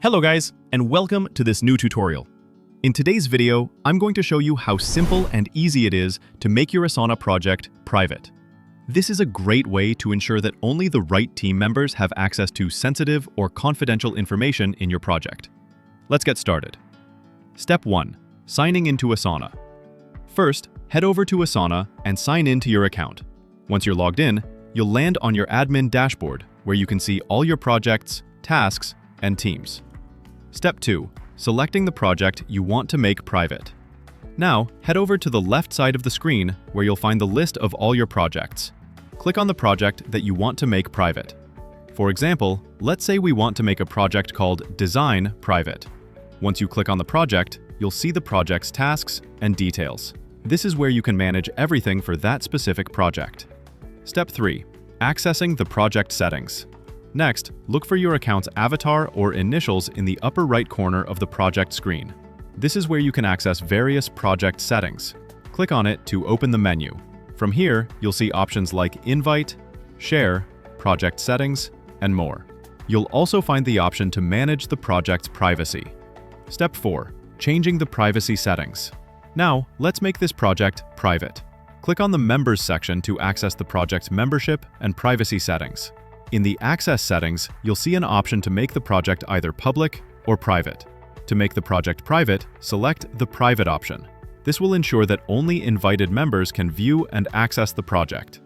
Hello guys, and welcome to this new tutorial. In today's video, I'm going to show you how simple and easy it is to make your Asana project private. This is a great way to ensure that only the right team members have access to sensitive or confidential information in your project. Let's get started. Step 1. Signing into Asana. First, head over to Asana and sign in to your account. Once you're logged in, you'll land on your admin dashboard, where you can see all your projects, tasks, and teams. Step 2. Selecting the project you want to make private. Now, head over to the left side of the screen where you'll find the list of all your projects. Click on the project that you want to make private. For example, let's say we want to make a project called Design Private. Once you click on the project, you'll see the project's tasks and details. This is where you can manage everything for that specific project. Step 3. Accessing the project settings. Next, look for your account's avatar or initials in the upper right corner of the project screen. This is where you can access various project settings. Click on it to open the menu. From here, you'll see options like Invite, Share, Project Settings, and more. You'll also find the option to manage the project's privacy. Step 4. Changing the privacy settings. Now, let's make this project private. Click on the Members section to access the project's membership and privacy settings. In the Access settings, you'll see an option to make the project either public or private. To make the project private, select the Private option. This will ensure that only invited members can view and access the project.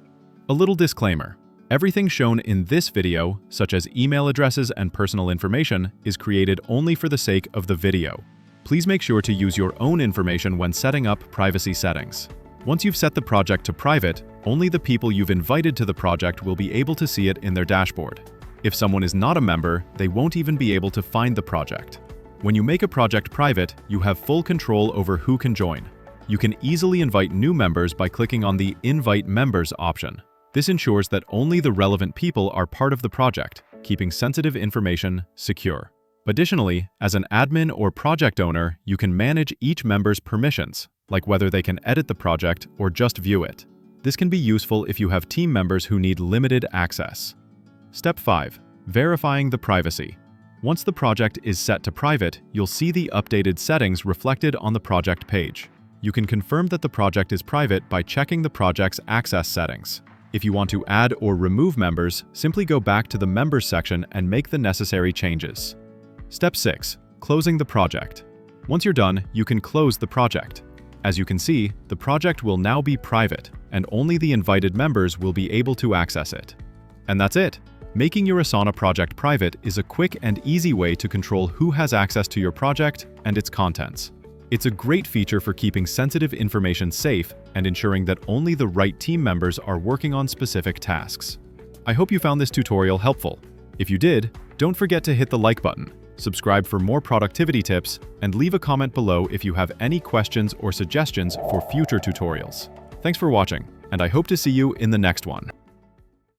A little disclaimer: everything shown in this video, such as email addresses and personal information, is created only for the sake of the video. Please make sure to use your own information when setting up privacy settings. Once you've set the project to private, only the people you've invited to the project will be able to see it in their dashboard. If someone is not a member, they won't even be able to find the project. When you make a project private, you have full control over who can join. You can easily invite new members by clicking on the Invite Members option. This ensures that only the relevant people are part of the project, keeping sensitive information secure. Additionally, as an admin or project owner, you can manage each member's permissions, like whether they can edit the project or just view it. This can be useful if you have team members who need limited access. Step 5. Verifying the privacy. Once the project is set to private, you'll see the updated settings reflected on the project page. You can confirm that the project is private by checking the project's access settings. If you want to add or remove members, simply go back to the Members section and make the necessary changes. Step 6. Closing the project. Once you're done, you can close the project. As you can see, the project will now be private, and only the invited members will be able to access it. And that's it! Making your Asana project private is a quick and easy way to control who has access to your project and its contents. It's a great feature for keeping sensitive information safe and ensuring that only the right team members are working on specific tasks. I hope you found this tutorial helpful. If you did, don't forget to hit the like button, subscribe for more productivity tips, and leave a comment below if you have any questions or suggestions for future tutorials. Thanks for watching, and I hope to see you in the next one.